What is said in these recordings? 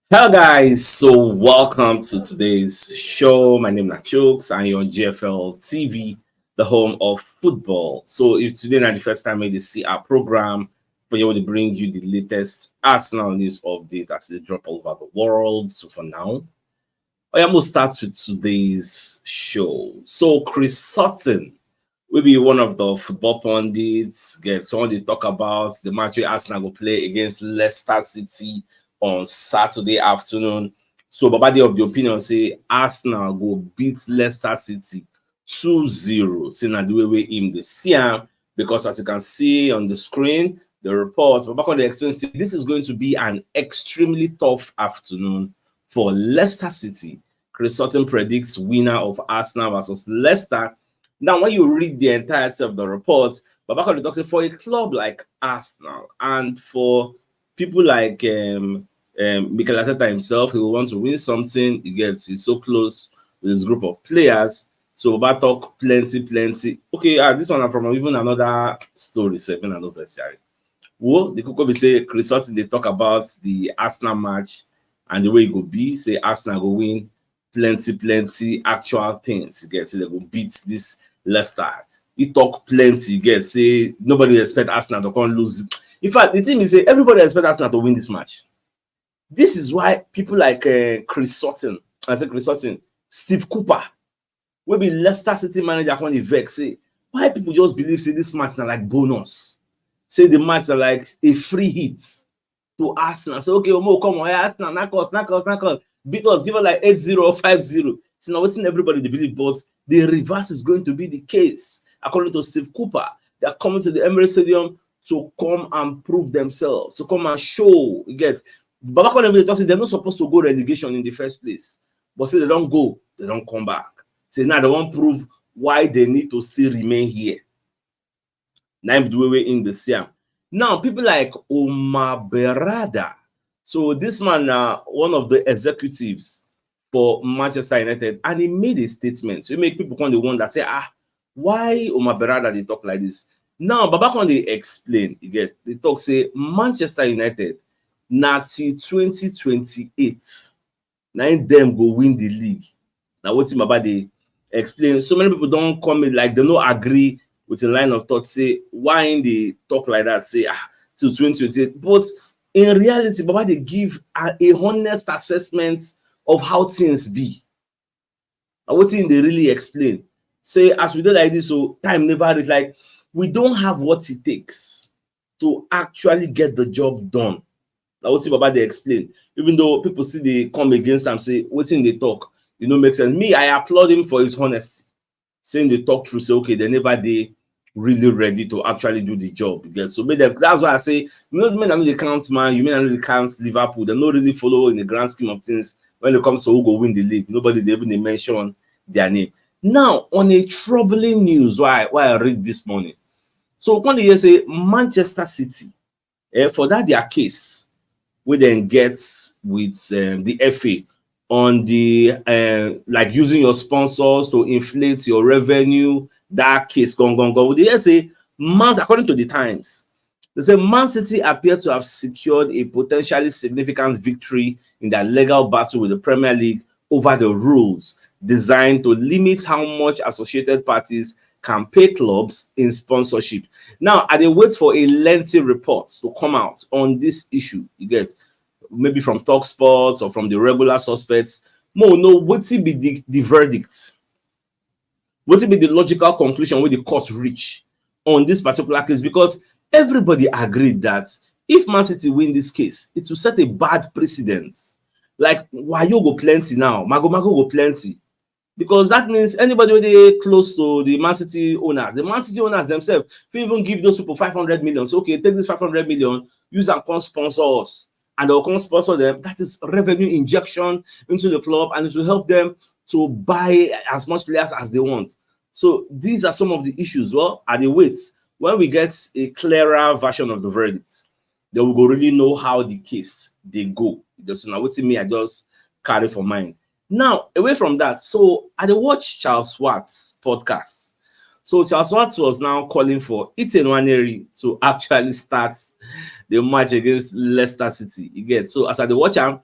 Hello guys, so welcome to today's show. My name is CHUKS and you're on GFL TV, the home of football. So if today is the first time you see our program, we want to bring you the latest Arsenal news update as they drop all over the world. So for now, I am going to start with today's show. So Chris Sutton will be one of the football pundits, get someone to talk about the match where Arsenal will play against Leicester City on Saturday afternoon. So Baba dey of the opinion say Arsenal go beat Leicester City 2-0. Say na the way him dey see am, because as you can see on the screen, the report, Baba come dey explain say this is going to be an extremely tough afternoon for Leicester City. Chris Sutton predicts winner of Arsenal versus Leicester. Now, when you read the entirety of the report, Babako talks for a club like Arsenal and for people like Mikel Arteta himself, he will want to win something. He's so close with his group of players. So Baba talk plenty. Okay, this one from even another story, seven and over Shari. Well, the Coco be say Chris Sutton, they talk about the Arsenal match and the way it go be. Say Arsenal go win plenty actual things. Say they go beat this Leicester. He talk plenty. Say nobody expect Arsenal to come lose. In fact, the thing is, say everybody expect Arsenal to win this match. This is why people like Chris Sutton, Steve Cooper, will be Leicester City manager when he vex. Say why people just believe say this match now like bonus. Say the match are like a free hit to Arsenal. Say okay, Omo, come on, Arsenal, knock us. Beat us, give us like 8-0 or 5-0. So now what's in everybody they believe, but the reverse is going to be the case. According to Steve Cooper, they are coming to the Emirates Stadium to come and prove themselves, to come and show. You get Baba they're not supposed to go relegation in the first place. But say they don't go, they don't come back. Say now they won't prove why they need to still remain here. Now the way in the Siam. Now, people like Omar Berrada. So this man, one of the executives for Manchester United, and he made a statement. So he make people come the one that say, why Omar Berrada they talk like this? Now, Baba can they explain? They talk say Manchester United, na till 2028, now them go win the league. Now what's Baba they explain? So many people don't come in like they no agree with a line of thought, say why they talk like that, say till 2028. But in reality, Baba they give a honest assessment of how things be. And what thing they really explain. Say as we do like this, so time never reach, like we don't have what it takes to actually get the job done. Now what Baba they explain. Even though people see they come against them, say what thing they talk, makes sense. Me, I applaud him for his honesty. Saying they talk through, say okay, they never they really ready to actually do the job. So that's why I say, you may not really count man, you may not really count Liverpool. They don't really follow in the grand scheme of things when it comes to who go win the league. Nobody they even mention their name. Now, on a troubling news, why I read this morning. So when they say Manchester City, for that their case, we then get with the FA on the like using your sponsors to inflate your revenue, that case gone. They say according to the Times, they say Man City appear to have secured a potentially significant victory in their legal battle with the Premier League over the rules designed to limit how much associated parties can pay clubs in sponsorship. Now, I dey wait for a lengthy report to come out on this issue. You get maybe from TalkSport or from the regular suspects. No, wetin be the verdict? Wetin be the logical conclusion wey the court reach on this particular case? Because everybody agreed that if Man City win this case, it will set a bad precedent. Like wayo go plenty now, mago go plenty. Because that means anybody wey dey close to the Man City owners themselves fit even give those people 500 million. So okay, take this 500 million, use and come sponsor us. And they'll come sponsor them. That is revenue injection into the club, and it will help them to buy as much players as they want. So these are some of the issues. Well, at the wait, when we get a clearer version of the verdict, then we will really know how the case they go. Just now, what's me, I just carry for mind. Now, away from that, so I watch Charles Watts' podcast. So Charles Watts was now calling for Nwaneri to actually start the match against Leicester City. You get so as I watch him,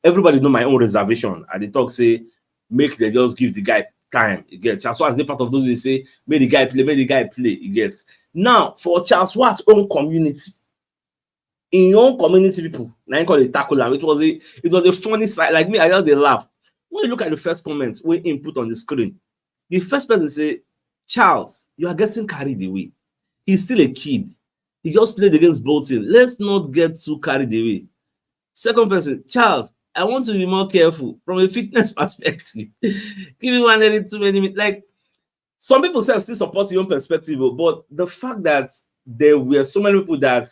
everybody know my own reservation. And they talk say, make they just give the guy time. You get Charles Watt, they part of those they say, make the guy play. You get now for Charles Watt's own community, in your own community people, now call it tackle. It was a funny side. Like me, I just they laugh. When you look at the first comments we input on the screen, the first person say, Charles, you are getting carried away. He's still a kid. He just played against Bolton. Let's not get too carried away. Second person, Charles, I want to be more careful from a fitness perspective. Give me Nwaneri too many minutes. Like some people say still support your own perspective, but the fact that there were so many people that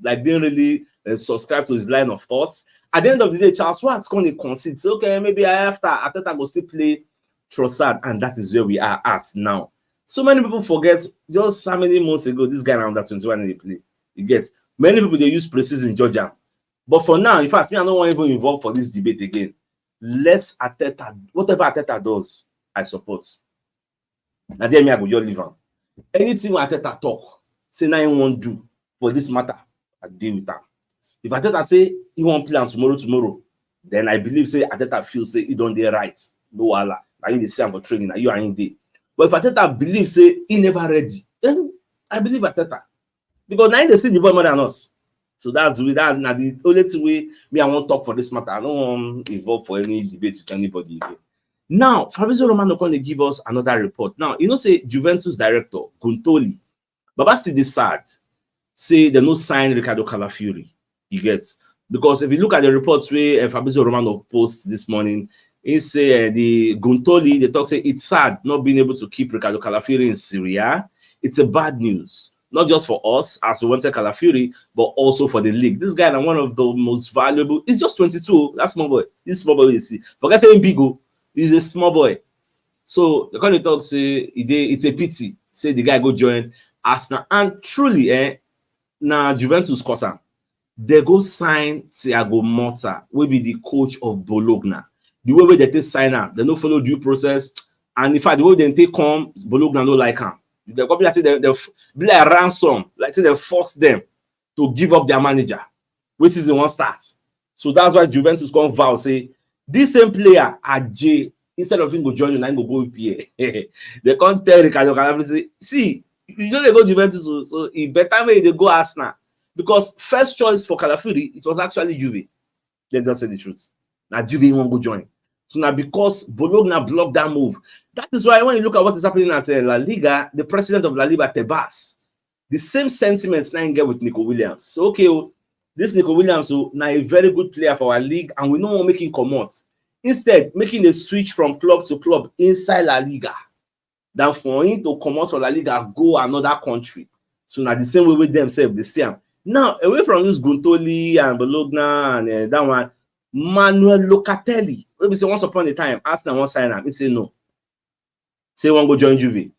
like didn't really subscribe to his line of thoughts. At the end of the day, Charles Watt's going to concede. So, okay, maybe after Arteta will still play Trossard, and that is where we are at now. So many people forget just how many months ago this guy under 21 they play. You get many people they use preseason Georgia. But for now, in fact, me I don't want even involved for this debate again. Let Arteta, whatever Arteta does, I support. And then me I go just leave him. Anything Arteta talk, say now he won't do for this matter, I deal with that. If Arteta say he won't play on tomorrow, then I believe say Arteta feels say he don't do right. No Allah. I need the same for training. You are in there. But if Arteta believes say he never ready, then I believe Arteta. Because now they see the boy more than us. So that's the only way me I won't talk for this matter. I don't want to involve for any debate with anybody again. Now, Fabrizio Romano going to give us another report. Now, you know, say Juventus director Guntoli, Baba still this sad. Say they no sign Ricardo Calafiori. You get because if you look at the reports where Fabrizio Romano post this morning, he say the Guntoli, they talk say it's sad not being able to keep Ricardo Calafiori in Syria. It's a bad news, not just for us as we wanted Calafiori, but also for the league. This guy is one of the most valuable. He's just 22. That's small boy. This small boy you see. Forget saying Bigo. He's a small boy. So the kind of talk say it's a pity. Say the guy go join Arsenal, and truly, now Juventus cause him. They go sign Thiago Motta, will be the coach of Bologna. The way they take sign up, they don't follow due process, and in fact, the way they take come, Bologna don't like him. They go be like they be like a ransom, like say they force them to give up their manager, which is the one start. So that's why Juventus come vow say this same player at J instead of him go join you, now go with PA. They can't tell Ricardo Calafiori say, see, you know they go Juventus, so it better way they go Arsenal. Because first choice for Calafiori, it was actually Juve. Let's just say the truth. Now Juve won't go join. So now because Bologna blocked that move, that is why when you look at what is happening at La Liga, the president of La Liga, Tebas, the same sentiments now get with Nico Williams. So okay, this Nico Williams now a very good player for our league, and we don't want making come out. Instead, making a switch from club to club inside La Liga, than for him to come out for La Liga, go another country. So now the same way with themselves, they see him. Now, away from this Guntoli and Bologna and that one, Manuel Locatelli. Maybe say once upon a time, Arsenal won't sign him. He say no. Say one go join Juve.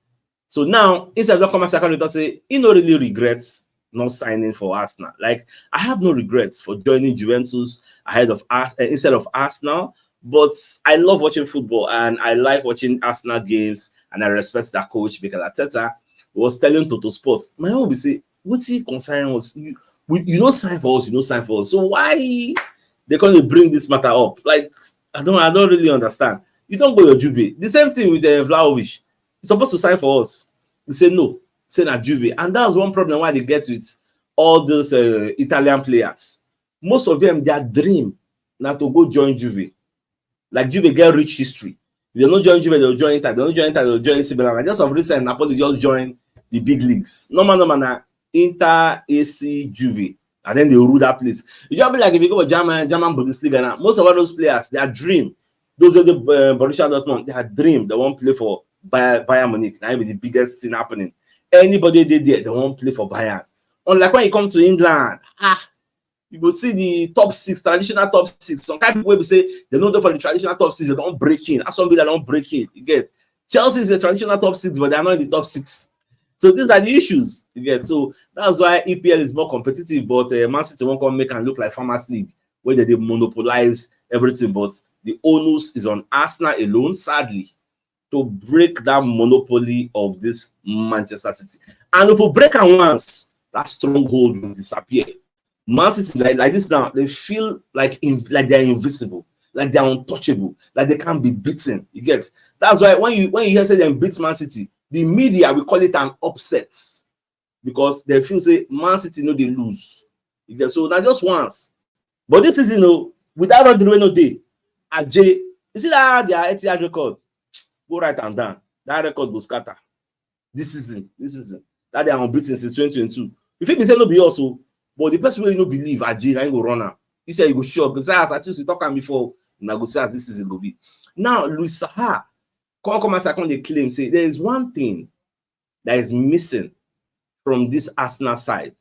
So now, instead of coming second, say he no really regrets not signing for Arsenal. Like I have no regrets for joining Juventus ahead of instead of Arsenal. But I love watching football and I like watching Arsenal games, and I respect that coach because Arteta was telling Toto Sports, my own will say, what's he concern us? You don't sign for us, you don't sign for us. So why they going to bring this matter up? Like I don't really understand. You don't go your Juve. The same thing with Vlahovic. He's supposed to sign for us. He said no, say na Juve, and that's one problem why they get with all those Italian players. Most of them, their dream now to go join Juve. Like Juve get rich history. If they don't join Juve, they'll join Inter. They don't join Inter, they'll join AC Milan. Just of recent, Napoli just join the big leagues. No man, Inter, AC, Juve, and then they rule that place. It just be like if you go to German Bundesliga now, most of all those players, their dream, those are the Borussia Dortmund, their dream, they won't play for Bayern Munich. Now be the biggest thing happening. Anybody they there, they won't play for Bayern. Unlike when you come to England, you will see the top six, traditional top six. Some kind of people will say they don't go for the traditional top six, they don't break in. Aston Villa don't break in. You get Chelsea is a traditional top six, but they are not in the top six. So these are the issues. You get so that's why EPL is more competitive, but Man City won't come make and look like Farmers League where they monopolize everything. But the onus is on Arsenal alone, sadly, to break that monopoly of this Manchester City. And if we break it once, that stronghold will disappear. Man City like this now, they feel like they're invisible. like they're untouchable, like they can't be beaten. You get? That's why when you hear say them beat Man City, the media will call it an upset because they feel say Man City no they lose. You get? So now just once. But this season, without Rodri no day, Ajay, you see that their Etihad record, go write am down. That record go scatter. This season, that they are unbeaten since 2022. You fit be say no be also, but the person wey you no believe Ajay na him go run am. You say you go shock. Because as I choose to talk am before, una go see as this season go be. Now, Saha come as I come dey claim say there is one thing that is missing from this Arsenal side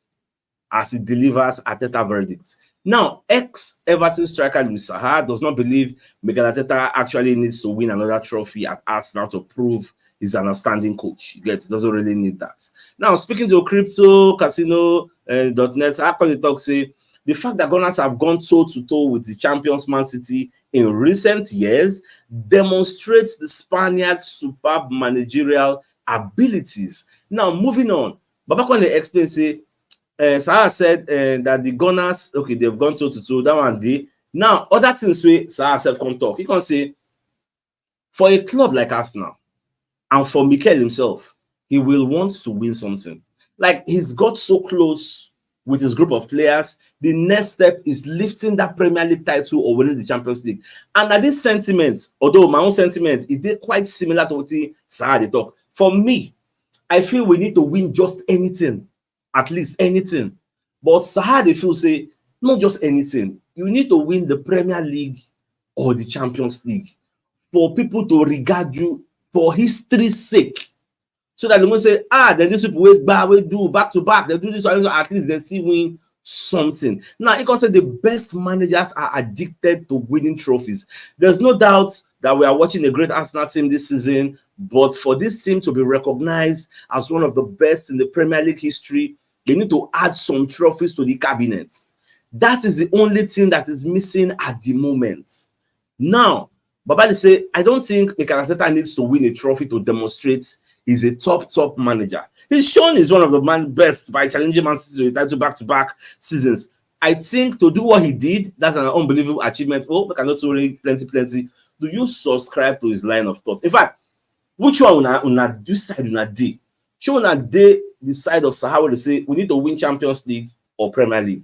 as it delivers Arteta verdicts. Now, ex-Everton striker Luis Saha does not believe Mikel Arteta actually needs to win another trophy at Arsenal to prove he's an outstanding coach. You get, doesn't really need that. Now, speaking to crypto casino .net, I actually talk say the fact that Gunners have gone toe-to-toe with the champions Man City in recent years demonstrates the Spaniards' superb managerial abilities. Now, moving on, Babakone explains say Saha said that the Gunners, okay, they've gone toe-to-toe, that one day. Now, other things wey Saha self come talk. He can say, for a club like Arsenal, and for Mikel himself, he will want to win something. Like, he's got so close with his group of players. The next step is lifting that Premier League title or winning the Champions League. And at this sentiment, although my own sentiment, it is quite similar to what Saha dey talk. For me, I feel we need to win just anything. At least anything. But Saha dey feel say, not just anything. You need to win the Premier League or the Champions League for people to regard you for history's sake. So that they won't say, then these people will do back to back. They do this, at least they still win something. Now, you can say the best managers are addicted to winning trophies. There's no doubt that we are watching a great Arsenal team this season, but for this team to be recognized as one of the best in the Premier League history, they need to add some trophies to the cabinet. That is the only thing that is missing at the moment. Now, Babali say, I don't think Mikel Arteta needs to win a trophy to demonstrate he's a top manager. He's shown he's one of the best by challenging Man City to the title back-to-back seasons. I think to do what he did, that's an unbelievable achievement. Oh, we cannot really plenty. Do you subscribe to his line of thought? In fact, which one una do side una dey? Show una dey the side of Saha where they say we need to win Champions League or Premier League.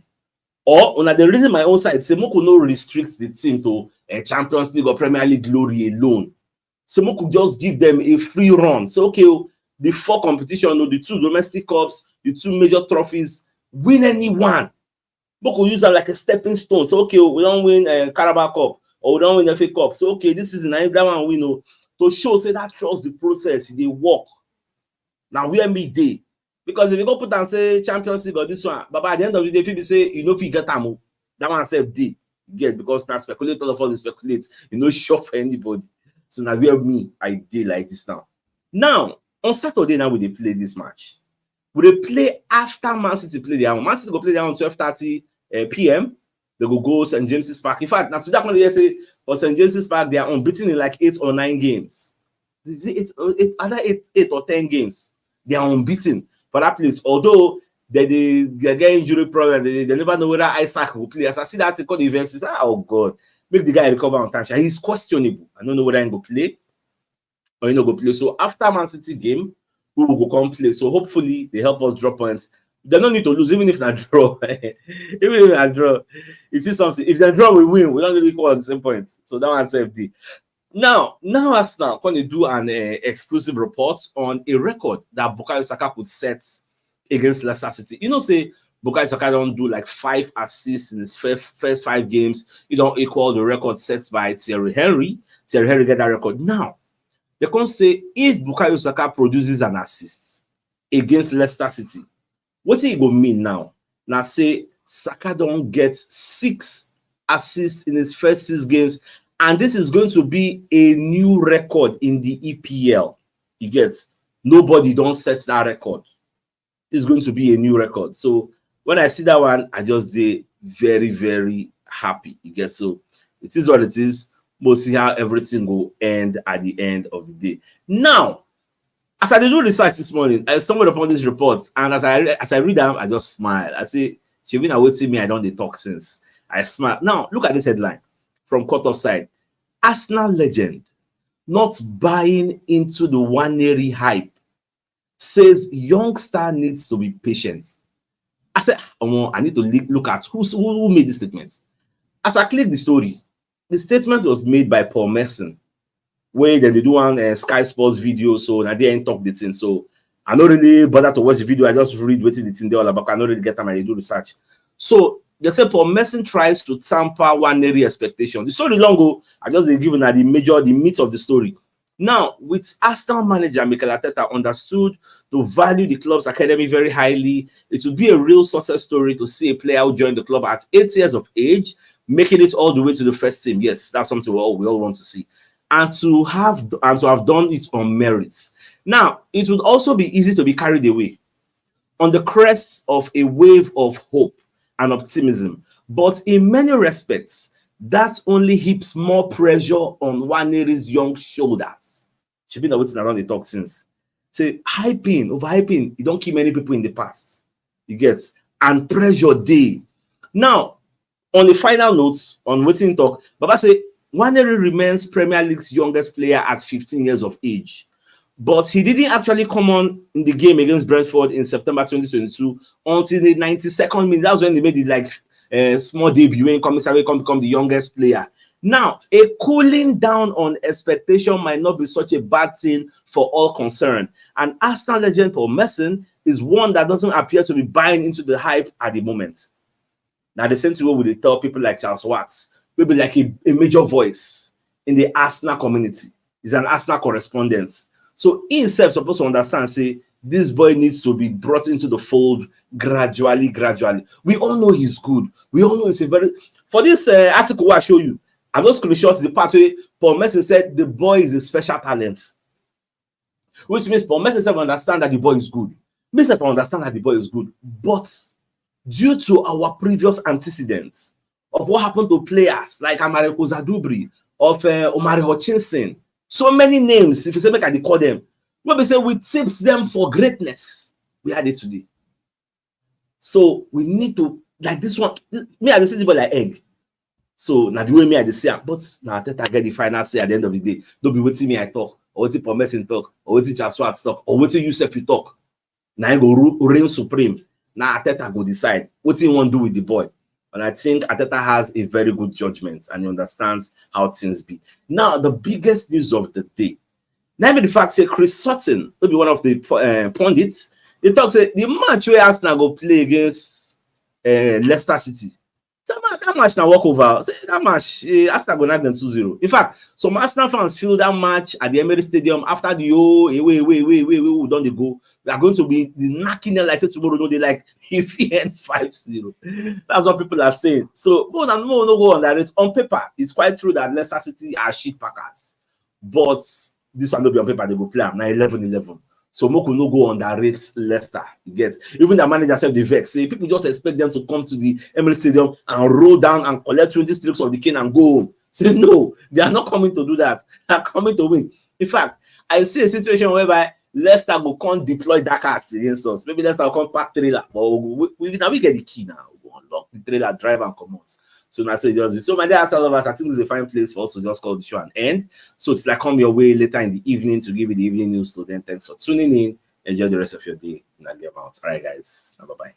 Or una the reason my own side say Moko no restrict the team to a Champions League or Premier League glory alone. So Moko just give them a free run. So okay, the 4 competition, the 2 domestic cups, the 2 major trophies, win any one. Moko use them like a stepping stone. So okay, we don't win a Carabao Cup or we don't win FA Cup. So okay, this is that one we know to show say that trust the process, they work. Now we me day. Because if you go put and say Champions League or this one, but at the end of the day, if you say you know if you get them, that one self day get because now speculate all of us speculate, sure for anybody. So now where me I did like this now. Now on Saturday now we they play this match. We they play after Man City play their own. Man City go play their own 12:30 p.m. They go St. James's Park. In fact, now today when they say for St. James's Park they are unbeaten in like 8 or 9 games. Is it either 8 or 10 games? They are unbeaten for that place. Although they get injury problem, they never know whether Isaac will play. As I see that called the events, say, oh God, make the guy recover on time. He's questionable. I don't know whether he will play or he not go play. So after Man City game, we will go come play. So hopefully they help us drop points. They don't need to lose, even if not draw. Even if not draw, it is something. If they draw, we win. We don't really call on the same points. So that one's SEPT. Now Arsenal going to do an exclusive report on a record that Bukayo Saka could set against Leicester City. Say Bukayo Saka don't do like 5 assists in his first 5 games. He don't equal the record set by Thierry Henry. Thierry Henry get that record. Now, they can say if Bukayo Saka produces an assist against Leicester City, what it go mean now? Now say Saka don't get 6 assists in his first 6 games. And this is going to be a new record in the EPL. You get, nobody don't set that record. It's going to be a new record. So when I see that one, I just did very, very happy. You get, so it is what it is. We'll see how everything will end at the end of the day. Now, as I did do research this morning, I stumbled upon this report, and as I read them, I just smile. I say, she been awaiting me. I don't talk since. I smile. Now look at this headline. from cut offside. Arsenal legend not buying into the Nwaneri hype says youngster needs to be patient. I said, oh, I need to look at who made this statement. As I clicked the story, the statement was made by Paul Merson, where they do one Sky Sports video, so I didn't talk the thing. So I don't really bother to watch the video. I just read what the thing they all about. I don't really get time and I do research. So they say Paul Merson tries to tamper Nwaneri expectation. The story long ago, I just given at the meat of the story. Now, with Arsenal manager Mikel Arteta understood to value the club's academy very highly, it would be a real success story to see a player who joined the club at 8 years of age, making it all the way to the first team. Yes, that's something we all want to see. And to have done it on merits. Now, it would also be easy to be carried away on the crest of a wave of hope and optimism. But in many respects, that only heaps more pressure on Nwaneri's young shoulders. She's been waiting around the talk since. Say, overhyping, you don't keep many people in the past. You get, and pressure day. Now, on the final notes, on waiting talk, Baba say, Nwaneri remains Premier League's youngest player at 15 years of age. But he didn't actually come on in the game against Brentford in September 2022 until the 92nd minute. That's when they made it small debut and become the youngest player. Now, a cooling down on expectation might not be such a bad thing for all concerned. And Arsenal legend Paul Merson is one that doesn't appear to be buying into the hype at the moment. Now, the same thing would they tell people like Charles Watts, maybe like a major voice in the Arsenal community. He's an Arsenal correspondent. So he himself supposed to understand, say, this boy needs to be brought into the fold gradually. We all know he's good. We all know he's a very... For this article I show you, I know screenshots the part where Paul Merson said the boy is a special talent. Which means Paul Merson said understand that the boy is good. Me said understand that the boy is good. But due to our previous antecedents of what happened to players like Amareko Zadubri, of Omari Hutchinson, so many names, if you say make I call them, when we say we tipped them for greatness, we had it today. So we need to, like this one, me I say the boy like egg. So now the way me I say, but now Arteta get the final say at the end of the day. Don't be waiting me I talk, or waiting Paul Merson talk, or waiting Charles Watts talk, or waiting Yusuf you talk. Now I go reign supreme. Now Arteta go decide what he want to do with the boy. And I think Arteta has a very good judgment and he understands how things be. Now, the biggest news of the day. Now, the fact say Chris Sutton will be one of the pundits. He talks the match where Arsenal go play against Leicester City. So that match now walk over. Say that match, Arsenal go knock them 2-0. In fact, some Arsenal fans feel that match at the Emirates Stadium after the we done the goal. We are going to be knocking them like say tomorrow. No, they like if he end 5-0. That's what people are saying. So more no go on that. On paper, it's quite true that Leicester City are shit packers, but this one will be on paper. They go play now 11-11. So Moku no go underrate Leicester. You get even the manager said the vex. Say people just expect them to come to the Emirates Stadium and roll down and collect 20 strokes of the cane and go home. Say no, they are not coming to do that. They are coming to win. In fact, I see a situation whereby Leicester will can't deploy dark arts against us. Maybe Leicester will come pack trailer. But now we get the key now. We unlock the trailer, drive and come out. So now so it does. So my dear Arsenal lovers, I think this is a fine place for us to just call the show and end. So it's like come your way later in the evening to give you the evening news. So then thanks for tuning in. Enjoy the rest of your day. And I'll get out. All right, guys. Bye-bye.